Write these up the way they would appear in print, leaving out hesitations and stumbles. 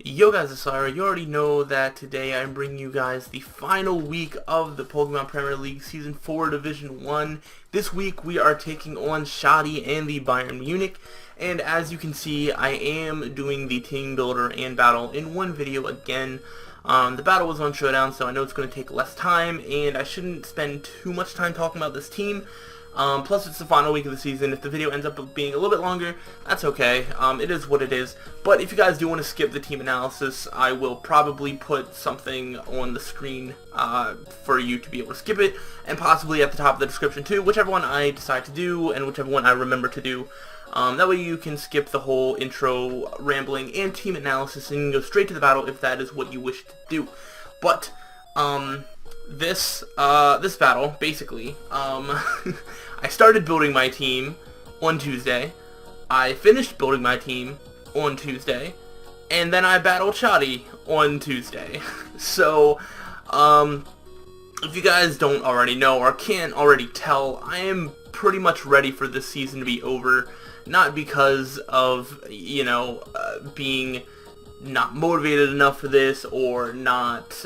Yo guys, it's Slyroh. You already know that today I'm bringing you guys the final week of the Pokemon Premier League Season 4 Division 1. This week we are taking on Schady and the Bayern Mewnich. And as you can see, I am doing the team builder and battle in one video again. The battle was on Showdown, so I know it's going to take less time, and I shouldn't spend too much time talking about this team. Plus it's the final week of the season. If the video ends up being a little bit longer, that's okay. It is what it is. But if you guys do want to skip the team analysis, I will probably put something on the screen for you to be able to skip it, and possibly at the top of the description too, whichever one I decide to do and whichever one I remember to do. That way you can skip the whole intro, rambling, and team analysis and go straight to the battle if that is what you wish to do. But this battle, basically, I started building my team on Tuesday, I finished building my team on Tuesday, and then I battled Schady on Tuesday. So, if you guys don't already know or can't already tell, I am pretty much ready for this season to be over, not because of, being not motivated enough for this, or not,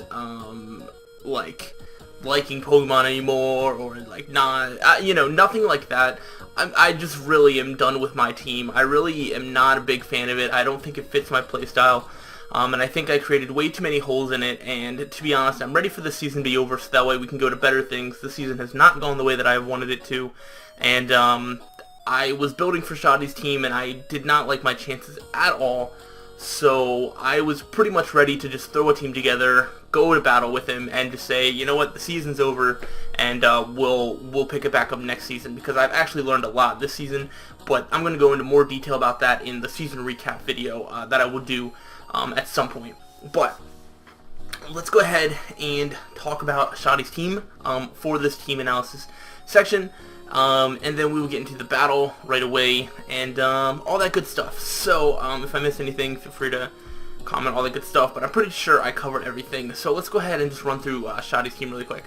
liking Pokemon anymore, or not, nothing like that. I just really am done with my team. I really am not a big fan of it. I don't think it fits my playstyle, and I think I created way too many holes in it, and to be honest, I'm ready for the season to be over so that way we can go to better things. The season has not gone the way that I wanted it to, and I was building for Shady's team, and I did not like my chances at all. So I was pretty much ready to just throw a team together, go to battle with him, and just say, you know what, the season's over, and we'll pick it back up next season, because I've actually learned a lot this season. But I'm going to go into more detail about that in the season recap video that I will do at some point. But let's go ahead and talk about Shady's team for this team analysis section. And then we will get into the battle right away, and all that good stuff. So, if I miss anything, feel free to comment, all that good stuff, but I'm pretty sure I covered everything. So let's go ahead and just run through Shady's team really quick.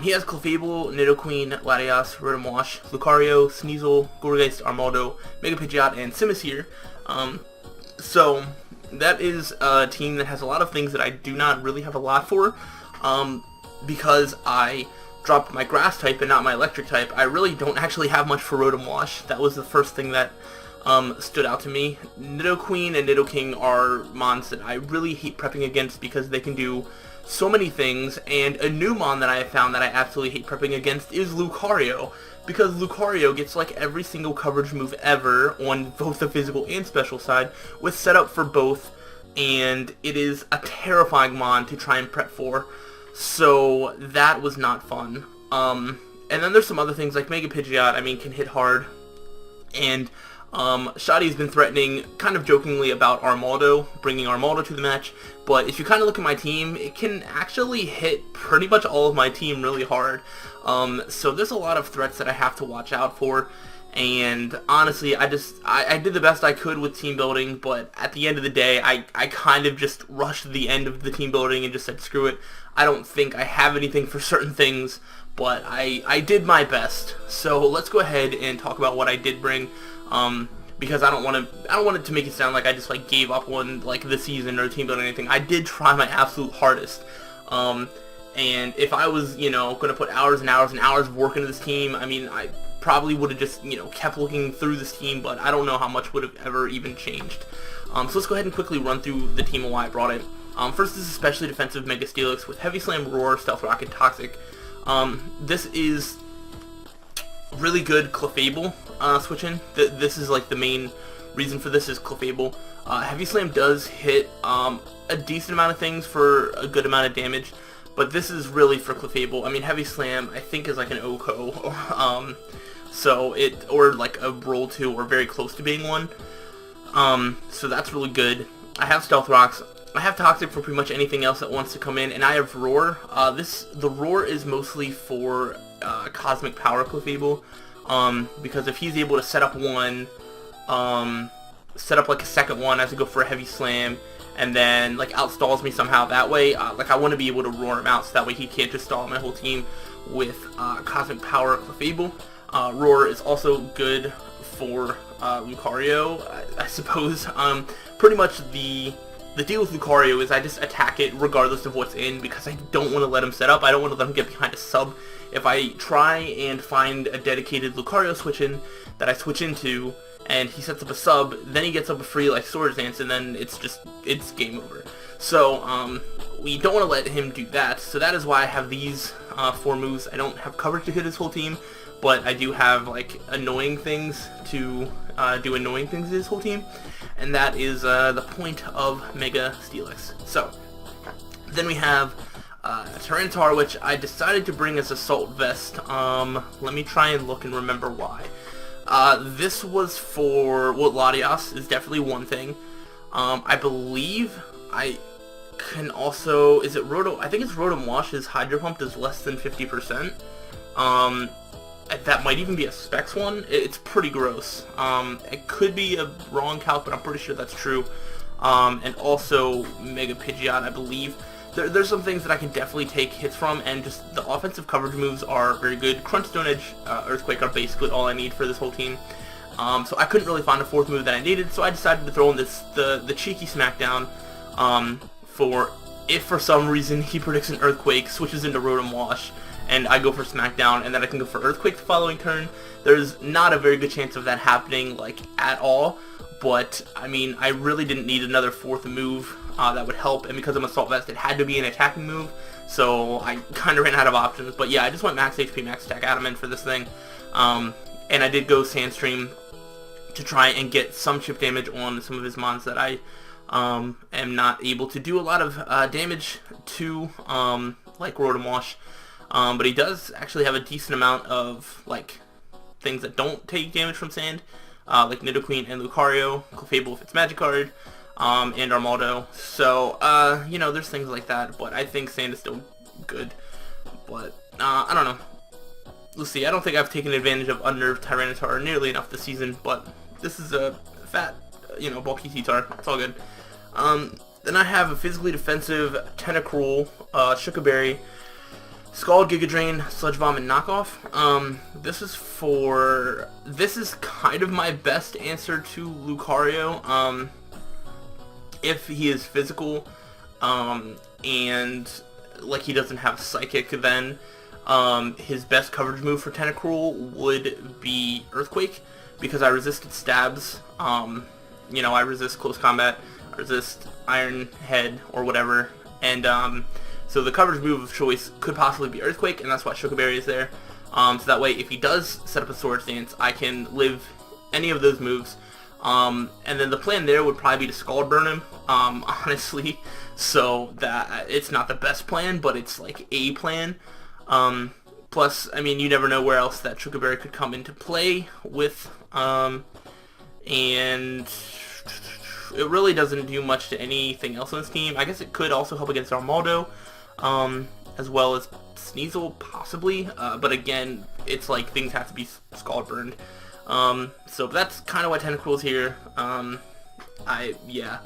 He has Clefable, Nidoqueen, Latias, Rotom, Lucario, Sneasel, Gourgeist, Armaldo, Mega Pidgeot, and Simisear. So that is a team that has a lot of things that I do not really have a lot for, because I dropped my grass type and not my electric type. I really don't actually have much for Rotom. That was the first thing that stood out to me. Nidoqueen and Nidoking are mons that I really hate prepping against because they can do so many things, and a new mon that I have found that I absolutely hate prepping against is Lucario, because Lucario gets like every single coverage move ever on both the physical and special side with setup for both, and it is a terrifying mon to try and prep for. So that was not fun. And then there's some other things like Mega Pidgeot, can hit hard. And Shady's been threatening, kind of jokingly, about Armaldo, bringing Armaldo to the match. But if you kind of look at my team, it can actually hit pretty much all of my team really hard. So there's a lot of threats that I have to watch out for. And honestly, I did the best I could with team building, but at the end of the day, I kind of just rushed the end of the team building and just said, screw it. I don't think I have anything for certain things, but I did my best. So let's go ahead and talk about what I did bring, because I don't want it to make it sound like I just gave up on the season or team building or anything. I did try my absolute hardest. And if I was, going to put hours and hours and hours of work into this team, I probably would have just, kept looking through this team, but I don't know how much would have ever even changed. So let's go ahead and quickly run through the team and why I brought it. First is especially defensive Mega Steelix with Heavy Slam, Roar, Stealth Rock, and Toxic. This is really good Clefable switch-in. This is the main reason for this is Clefable. Heavy Slam does hit a decent amount of things for a good amount of damage, but this is really for Clefable. Heavy Slam I think is like an OHKO, or a roll 2 or very close to being one. So that's really good. I have Stealth Rocks. I have Toxic for pretty much anything else that wants to come in, and I have Roar. The Roar is mostly for Cosmic Power Clefable, because if he's able to set up one, set up a second one as I go for a Heavy Slam, and then outstalls me somehow that way, I want to be able to roar him out so that way he can't just stall my whole team with Cosmic Power Clefable. Roar is also good for Lucario, I suppose. Pretty much the the deal with Lucario is I just attack it regardless of what's in, because I don't want to let him set up. I don't want to let him get behind a sub. If I try and find a dedicated Lucario switch in that I switch into, and he sets up a sub, then he gets up a free like Swords Dance, and then it's game over. So we don't want to let him do that. So that is why I have these 4 moves. I don't have coverage to hit his whole team, but I do have like annoying things to do annoying things to his whole team, and that is the point of Mega Steelix. So then we have Tyranitar, which I decided to bring as Assault Vest. Let me try and look and remember why. This was for, well, Latias is definitely one thing. I believe I can also, is it Rotom? I think it's Rotom Wash. His Hydro Pump does less than 50%. That might even be a Specs one. It's pretty gross. It could be a wrong calc, but I'm pretty sure that's true. And also Mega Pidgeot, I believe. There's some things that I can definitely take hits from, and just the offensive coverage moves are very good. Crunch, Stone Edge, Earthquake are basically all I need for this whole team. So I couldn't really find a 4th move that I needed, so I decided to throw in the cheeky Smackdown for if for some reason he predicts an Earthquake, switches into Rotom Wash, and I go for Smackdown, and then I can go for Earthquake the following turn. There's not a very good chance of that happening, like, at all, but, I mean, I really didn't need another 4th move that would help, and because I'm Assault Vest, it had to be an attacking move, so I kind of ran out of options. But yeah, I just went max HP, max attack Adamant for this thing, and I did go Sandstream to try and get some chip damage on some of his mons that I am not able to do a lot of damage to, like Rotom Wash, but he does actually have a decent amount of, like, things that don't take damage from Sand, like Nidoqueen and Lucario, Clefable if it's Magic Card, and Armaldo. So, you know, there's things like that, but I think Sand is still good. But, I don't know. Let's see, I don't think I've taken advantage of Unnerved Tyranitar nearly enough this season, but this is a fat, you know, bulky T-Tar. It's all good. Then I have a physically defensive Tentacruel, Shuca Berry, Scald, Giga Drain, Sludge Bomb, and Knockoff. This is kind of my best answer to Lucario. If he is physical, and like he doesn't have Psychic, then his best coverage move for Tentacruel would be Earthquake, because I resisted stabs. You know, I resist close combat, I resist Iron Head or whatever, and so the coverage move of choice could possibly be Earthquake, and that's why Shuca Berry is there. So that way, if he does set up a Swords Dance, I can live any of those moves. And then the plan there would probably be to Scald Burn him, honestly, so that it's not the best plan, but it's like a plan. Plus, I mean, you never know where else that Shuca Berry could come into play with, and it really doesn't do much to anything else on this team. I guess it could also help against Armaldo, as well as Sneasel, possibly, but again, it's like things have to be Scald Burned. So that's kind of why Tentacruel's here. Yeah,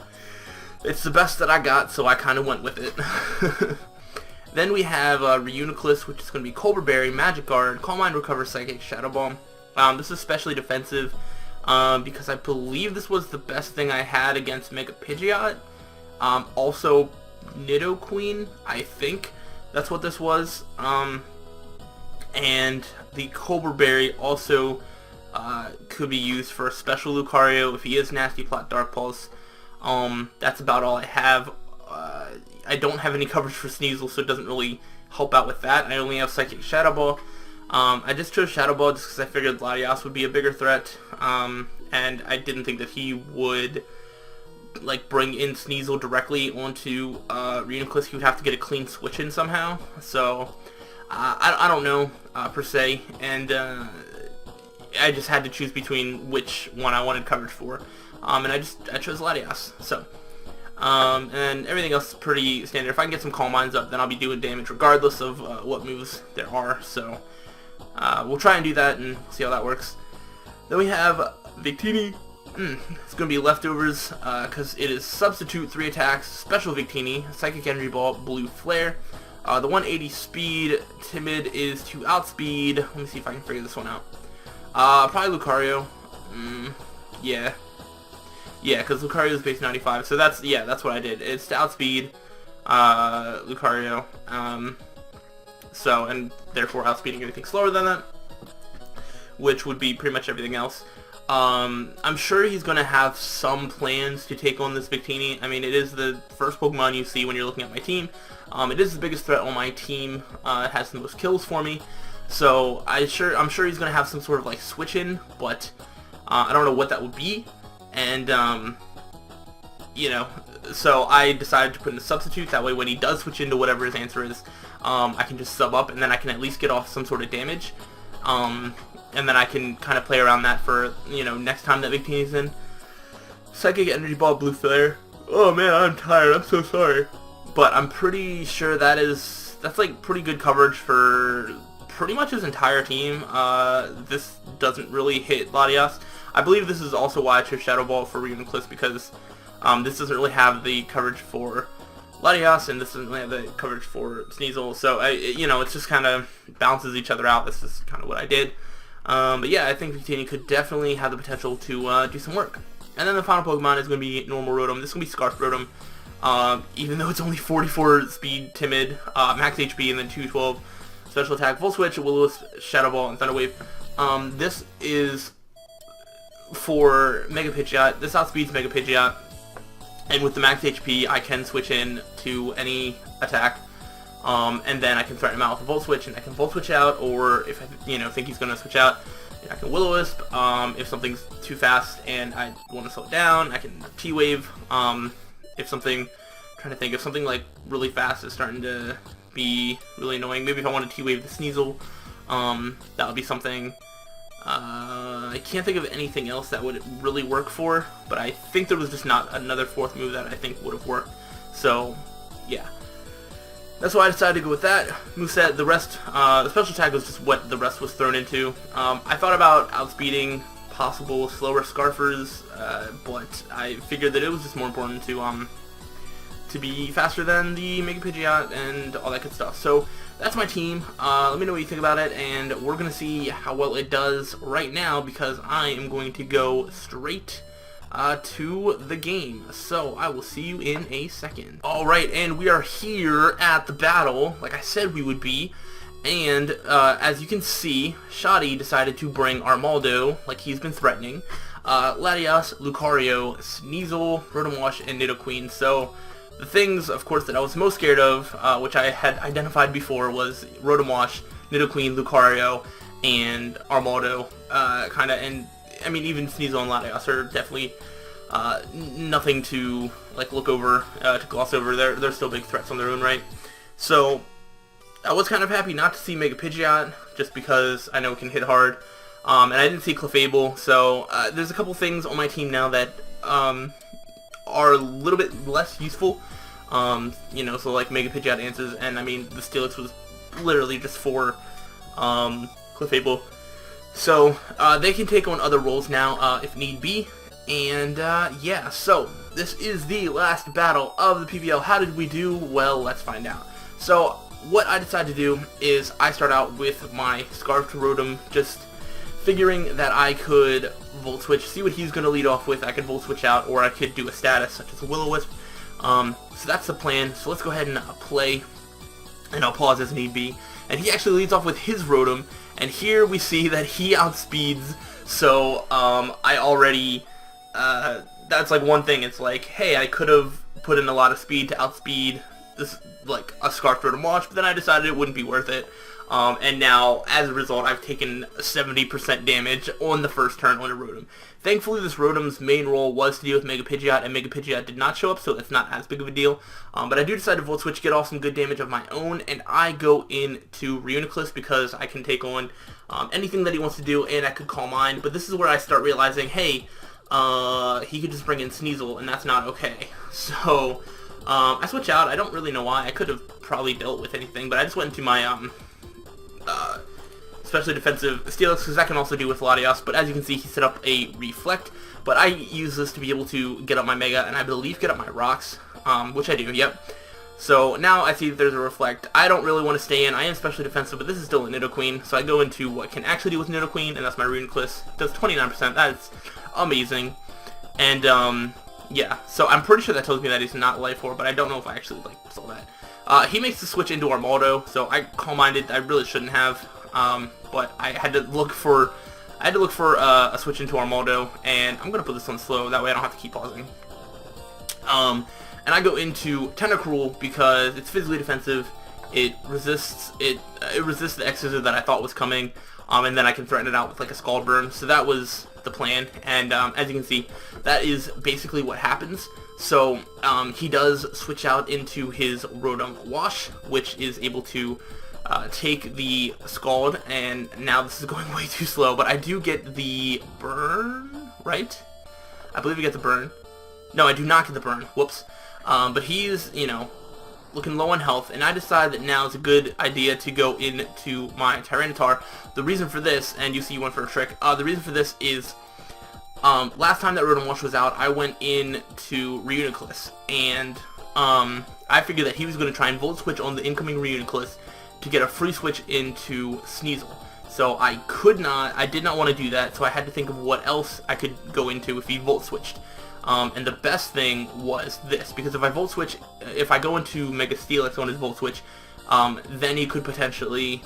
it's the best that I got, so I kind of went with it. Then we have Reuniclus, which is going to be Colbur Berry, Magic Guard, Calm Mind, Recover, Psychic, Shadow Bomb. This is especially defensive, because I believe this was the best thing I had against Mega Pidgeot. Also Nidoqueen, I think that's what this was. And the Colbur Berry also could be used for a special Lucario if he is Nasty Plot, Dark Pulse. That's about all I have. I don't have any coverage for Sneasel, so it doesn't really help out with that. I only have Psychic Shadow Ball. I just chose Shadow Ball just because I figured Latias would be a bigger threat, and I didn't think that he would like bring in Sneasel directly onto Reuniclus. He would have to get a clean switch in somehow. So I don't know per se, and I just had to choose between which one I wanted coverage for, and I chose Latias. So. And everything else is pretty standard. If I can get some Calm Minds up, then I'll be doing damage regardless of what moves there are. So we'll try and do that and see how that works. Then we have Victini. It's going to be leftovers because it is substitute 3 attacks, special Victini, Psychic Energy Ball, Blue Flare. The 180 speed, Timid is to outspeed. Let me see if I can figure this one out. Probably Lucario. Yeah. Yeah, because Lucario is base 95, so that's what I did. It's to outspeed Lucario, so, and therefore outspeeding anything slower than that, which would be pretty much everything else. I'm sure he's going to have some plans to take on this Victini. I mean, it is the first Pokemon you see when you're looking at my team. It is the biggest threat on my team. It has the most kills for me. So I'm sure he's going to have some sort of like switch in, but I don't know what that would be. And, you know, so I decided to put in a substitute. That way when he does switch into whatever his answer is, I can just sub up and then I can at least get off some sort of damage. And then I can kind of play around that for, you know, next time that Victini's in. Psychic Energy Ball, Blue Flare. Oh man, I'm tired. I'm so sorry. But I'm pretty sure that's like pretty good coverage for pretty much his entire team. This doesn't really hit Latias. I believe this is also why I chose Shadow Ball for Reuniclus, because this doesn't really have the coverage for Latias, and this doesn't really have the coverage for Sneasel. So, you know, it's just kind of balances each other out. This is kind of what I did. But yeah, I think Victini could definitely have the potential to do some work. And then the final Pokemon is going to be normal Rotom. This is going to be Scarf Rotom. Even though it's only 44 speed, timid, max HP, and then 212 special attack, Volt Switch, Will-O-Wisp, Shadow Ball, and Thunder Wave. This is for Mega Pidgeot. This outspeeds Mega Pidgeot, and with the max HP, I can switch in to any attack, and then I can threaten him out with a Volt Switch, and I can Volt Switch out, or if I, you know, think he's going to switch out, I can Will-O-Wisp. If something's too fast and I want to slow it down, I can T-Wave. If something, if something like really fast is starting to be really annoying, maybe if I want to T-Wave the Sneasel, that would be something. I can't think of anything else that would really work for, but I think there was just not another fourth move that I think would have worked. So, yeah. That's why I decided to go with that moveset. The rest, the special attack was just what the rest was thrown into. I thought about outspeeding possible slower Scarfers, but I figured that it was just more important to be faster than the Mega Pidgeot and all that good stuff. So that's my team. Let me know what you think about it, and we're going to see how well it does right now, because I am going to go straight to the game. So I will see you in a second. Alright, and we are here at the battle, like I said we would be. And as you can see, Schady decided to bring Armaldo, like he's been threatening. Latias, Lucario, Sneasel, Rotom-Wash, and Nidoqueen. So the things, of course, that I was most scared of, which I had identified before, was Rotom-Wash, Nidoqueen, Lucario, and Armaldo. And I mean, even Sneasel and Latias are definitely nothing to like look over, to gloss over. They're still big threats on their own right. So I was kind of happy not to see Mega Pidgeot, just because I know it can hit hard. And I didn't see Clefable, so there's a couple things on my team now that are a little bit less useful. You know, so like Mega Pidgeot answers, and I mean, the Steelix was literally just for Clefable. So they can take on other roles now if need be. And yeah, so this is the last battle of the PPL. How did we do? Well, let's find out. So what I decided to do is I start out with my Scarfed Rotom, just figuring that I could Volt Switch, see what he's going to lead off with. I could Volt Switch out, or I could do a status such as a Will-O-Wisp. So that's the plan. So let's go ahead and play, and I'll pause as need be. And he actually leads off with his Rotom, and here we see that he outspeeds. So I already, that's like one thing. It's like, hey, I could have put in a lot of speed to outspeed this, like a Scarfed Rotom-Wash, but then I decided it wouldn't be worth it. And now, as a result, I've taken 70% damage on the first turn on a Rotom. Thankfully, this Rotom's main role was to deal with Mega Pidgeot, and Mega Pidgeot did not show up, so that's not as big of a deal. But I do decide to Volt Switch, get off some good damage of my own, and I go into Reuniclus because I can take on anything that he wants to do, and I could Calm Mind. But this is where I start realizing, hey, he could just bring in Sneasel, and that's not okay. So I switch out. I don't really know why. I could have probably dealt with anything, but I just went into my especially defensive Steelix, because that can also do with Latias. But as you can see, he set up a Reflect, but I use this to be able to get up my Mega, and I believe get up my Rocks, which I do, yep. So now I see that there's a Reflect. I don't really want to stay in. I am specially defensive, but this is still a Nidoqueen, so I go into what can actually do with Nidoqueen, and that's my Reuniclus. It does 29%. That's amazing. And, yeah, so I'm pretty sure that tells me that he's not life orb, but I don't know if I actually, like, saw that. He makes the switch into Armaldo, so I calm-minded. I really shouldn't have, but I had to look for a switch into Armaldo, and I'm gonna put this on slow, that way I don't have to keep pausing. And I go into Tentacruel because it's physically defensive. It resists the X-Scissor that I thought was coming, and then I can threaten it out with like a Scald Burn. So that was the plan, and as you can see, that is basically what happens. So he does switch out into his Rotom Wash, which is able to take the Scald, and now this is going way too slow, but I do get the burn, right? I believe I get the burn. No, I do not get the burn. Whoops. But he's, you know, looking low on health, and I decide that now is a good idea to go into my Tyranitar. The reason for this, and you see you went for a trick, the reason for this is, last time that Rotom Wash was out, I went into Reuniclus, and I figured that he was going to try and Volt Switch on the incoming Reuniclus to get a free switch into Sneasel. So I did not want to do that, so I had to think of what else I could go into if he Volt Switched. And the best thing was this, because if I Volt Switch, if I go into Mega Steelix on his Volt Switch, then he could potentially,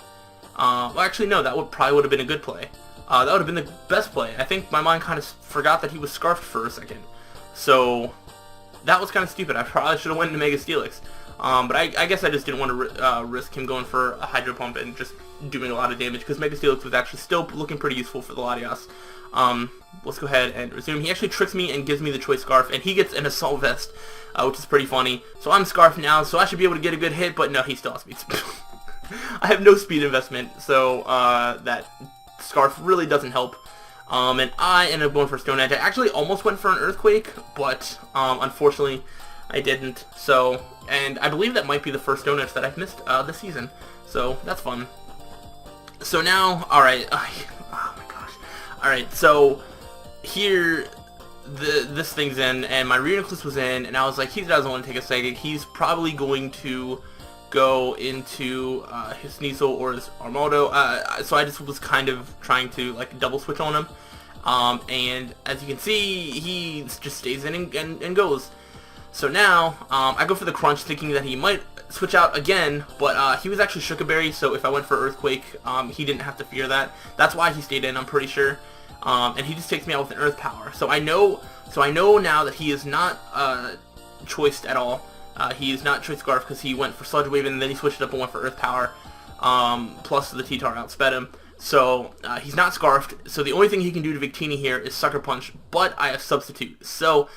well actually no, that probably would have been a good play. That would have been the best play. I think my mind kind of forgot that he was Scarfed for a second. So, that was kind of stupid. I probably should have went into Mega Steelix. But I guess I just didn't want to risk him going for a Hydro Pump and just doing a lot of damage, because Mega Steelix was actually still looking pretty useful for the Latias. Let's go ahead and resume. He actually tricks me and gives me the Choice Scarf, and he gets an Assault Vest, which is pretty funny. So I'm Scarfed now, so I should be able to get a good hit, but no, he still has speed. I have no speed investment, so that Scarf really doesn't help. And I ended up going for Stone Edge. I actually almost went for an Earthquake, but unfortunately I didn't. So, and I believe that might be the first Stone Edge that I've missed this season. So that's fun. So now, alright, oh my gosh. Alright, so here this thing's in, and my Reuniclus was in, and I was like, he doesn't want to take a Psychic. He's probably going to go into his Sneasel or his Armaldo. So I just was kind of trying to like double switch on him. And as you can see, he just stays in and goes. So now, I go for the Crunch thinking that he might switch out again, but he was actually Sugar Berry, so if I went for Earthquake, he didn't have to fear that. That's why he stayed in, I'm pretty sure. And he just takes me out with an Earth Power. So I know now that he is not choiced at all. He is not Choice Scarf because he went for Sludge Wave and then he switched it up and went for Earth Power. Plus the T-Tar outsped him. So he's not Scarfed. So the only thing he can do to Victini here is Sucker Punch, but I have Substitute. So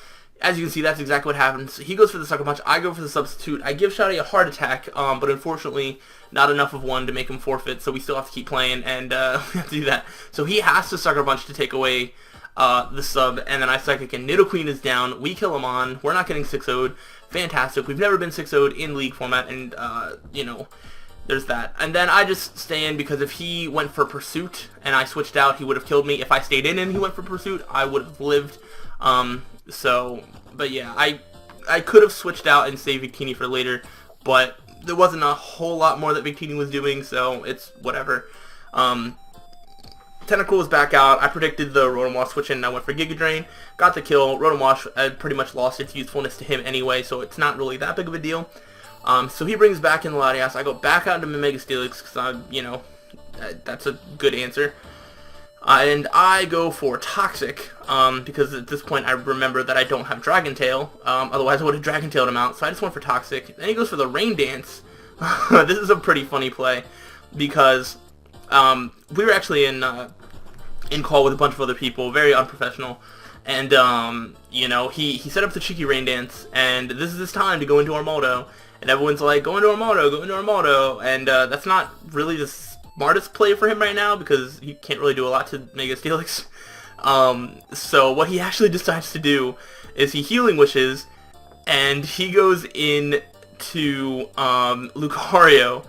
as you can see, that's exactly what happens. He goes for the Sucker Punch, I go for the Substitute. I give Schady a Heart Attack, but unfortunately not enough of one to make him forfeit, so we still have to keep playing, and we have to do that. So he has to Sucker Punch to take away the sub, and then I Psychic, and Nidoqueen is down. We kill him on. We're not getting 6-0'd. Fantastic. We've never been 6-0'd in League format, and, you know, there's that. And then I just stay in because if he went for Pursuit and I switched out, he would have killed me. If I stayed in and he went for Pursuit, I would have lived. But yeah, I could have switched out and saved Victini for later, but there wasn't a whole lot more that Victini was doing, so it's whatever. Tentacruel was back out. I predicted the Rotom Wash switch in, and I went for Giga Drain. Got the kill. Rotom Wash pretty much lost its usefulness to him anyway, so it's not really that big of a deal. So he brings back in the Latias. I go back out into Mega Steelix because you know, that's a good answer. And I go for Toxic, because at this point I remember that I don't have Dragon Tail, otherwise I would have Dragon Tailed him out, so I just went for Toxic. Then he goes for the Rain Dance. This is a pretty funny play, because we were actually in call with a bunch of other people, very unprofessional, and you know, he set up the cheeky Rain Dance, and this is his time to go into Armaldo, and everyone's like, go into Armaldo, and that's not really the smartest play for him right now because he can't really do a lot to Mega Steelix. So what he actually decides to do is he Healing Wishes, and he goes in to Lucario,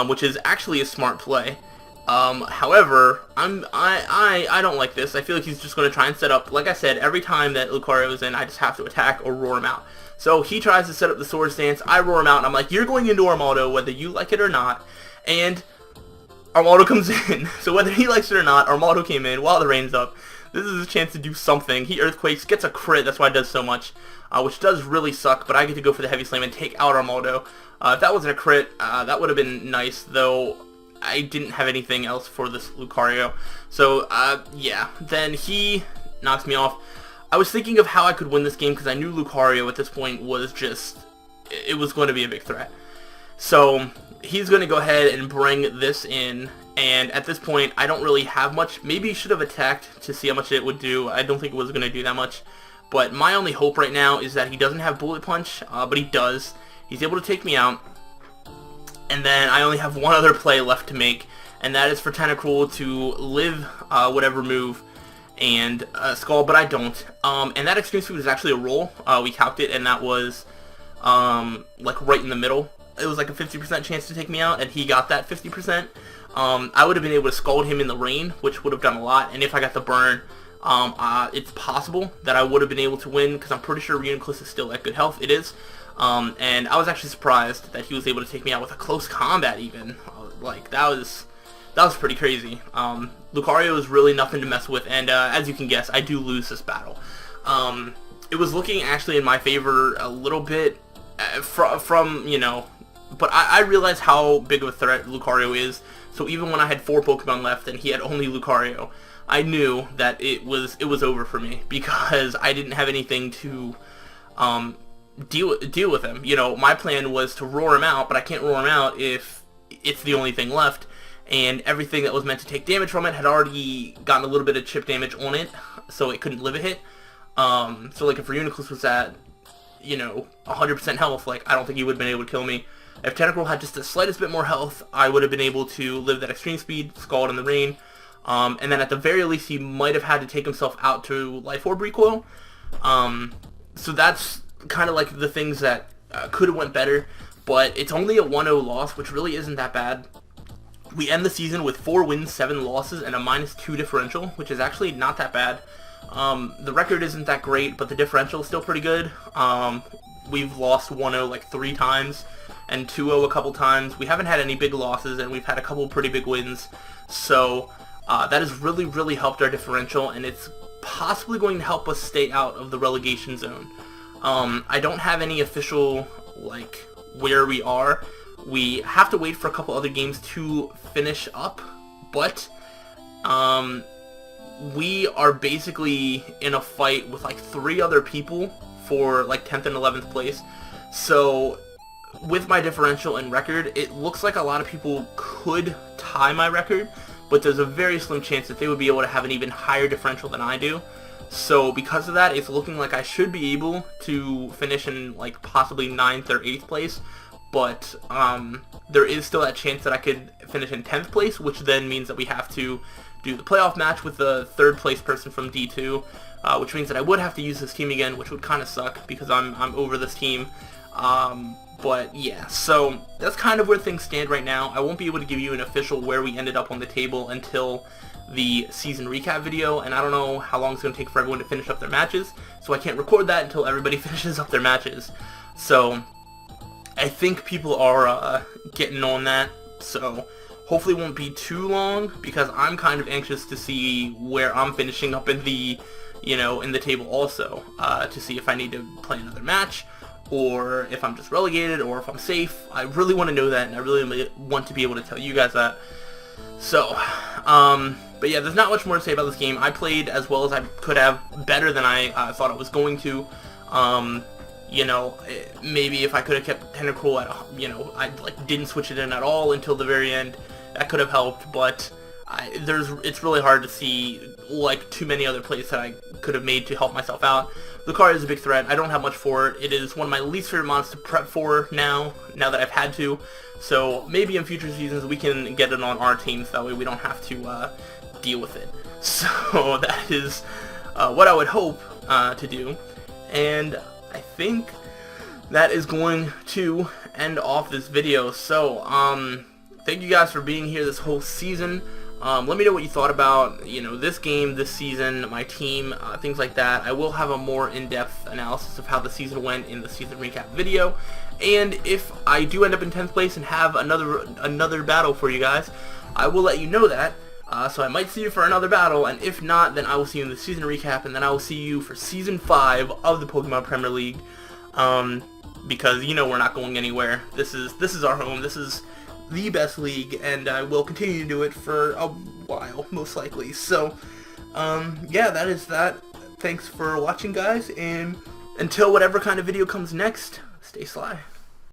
which is actually a smart play. However, I don't like this. I feel like he's just going to try and set up, like I said, every time that Lucario is in, I just have to attack or roar him out. So he tries to set up the Swords Dance, I roar him out, and I'm like, you're going into Armaldo whether you like it or not, and Armaldo comes in. So whether he likes it or not, Armaldo came in while the rain's up. This is his chance to do something. He earthquakes, gets a crit, that's why it does so much, which does really suck, but I get to go for the heavy slam and take out Armaldo. If that wasn't a crit, that would have been nice, though I didn't have anything else for this Lucario. So, yeah, then he knocks me off. I was thinking of how I could win this game because I knew Lucario at this point was just, it was going to be a big threat. So, he's going to go ahead and bring this in, and at this point, I don't really have much. Maybe he should have attacked to see how much it would do. I don't think it was going to do that much. But my only hope right now is that he doesn't have Bullet Punch, but he does. He's able to take me out. And then I only have one other play left to make, and that is for Tentacruel to live whatever move and Skull, but I don't. And that Extreme Speed was actually a roll. We calced it, and that was like right in the middle. It was like a 50% chance to take me out, and he got that 50%. I would have been able to scald him in the rain, which would have done a lot, and if I got the burn, it's possible that I would have been able to win, because I'm pretty sure Reuniclus is still at good health. It is. And I was actually surprised that he was able to take me out with a close combat even. Like, that was pretty crazy. Lucario is really nothing to mess with, and as you can guess, I do lose this battle. It was looking actually in my favor a little bit from you know, but I realized how big of a threat Lucario is, so even when I had 4 Pokemon left and he had only Lucario, I knew that it was over for me, because I didn't have anything to deal with him. You know, my plan was to roar him out, but I can't roar him out if it's the only thing left, and everything that was meant to take damage from it had already gotten a little bit of chip damage on it, so it couldn't live a hit. So like if Reuniclus was at, you know, 100% health, like I don't think he would have been able to kill me. If Tentacruel had just the slightest bit more health, I would have been able to live that extreme speed, Scald in the rain, and then at the very least he might have had to take himself out to Life Orb recoil. So that's kind of like the things that could have went better, but it's only a 1-0 loss, which really isn't that bad. We end the season with 4 wins, 7 losses, and a -2 differential, which is actually not that bad. The record isn't that great, but the differential is still pretty good. We've lost 1-0 like 3 times, and 2-0 a couple times. We haven't had any big losses, and we've had a couple pretty big wins, so that has really helped our differential, and it's possibly going to help us stay out of the relegation zone. I don't have any official, like, where we are. We have to wait for a couple other games to finish up, but we are basically in a fight with like 3 other people for like 10th and 11th place. So with my differential and record, it looks like a lot of people could tie my record, but there's a very slim chance that they would be able to have an even higher differential than I do. So because of that, it's looking like I should be able to finish in like possibly 9th or 8th place, but there is still that chance that I could finish in 10th place, which then means that we have to do the playoff match with the 3rd place person from D2, which means that I would have to use this team again, which would kind of suck because I'm over this team. But yeah, so that's kind of where things stand right now. I won't be able to give you an official where we ended up on the table until the season recap video, and I don't know how long it's going to take for everyone to finish up their matches, so I can't record that until everybody finishes up their matches. So I think people are getting on that, so hopefully it won't be too long, because I'm kind of anxious to see where I'm finishing up in the, you know, in the table also, to see if I need to play another match, or if I'm just relegated, or if I'm safe. I really want to know that, and I really want to be able to tell you guys that. So, but yeah, there's not much more to say about this game. I played as well as I could have, better than I thought I was going to. You know, maybe if I could have kept Tentacruel at, you know, I like didn't switch it in at all until the very end, that could have helped, but it's really hard to see like too many other plays that I could have made to help myself out. Lucario is a big threat. I don't have much for it. It is one of my least favorite mons to prep for now that I've had to. So maybe in future seasons we can get it on our teams, that way we don't have to deal with it. So that is what I would hope to do. And I think that is going to end off this video. So thank you guys for being here this whole season. Let me know what you thought about, you know, this game, this season, my team, things like that. I will have a more in-depth analysis of how the season went in the season recap video. And if I do end up in 10th place and have another battle for you guys, I will let you know that. So I might see you for another battle, and if not, then I will see you in the season recap, and then I will see you for Season 5 of the Pokemon Premier League, because, you know, we're not going anywhere. This is our home. This is the best league, and I will continue to do it for a while, most likely. So, yeah, that is that. Thanks for watching, guys, and until whatever kind of video comes next, stay sly.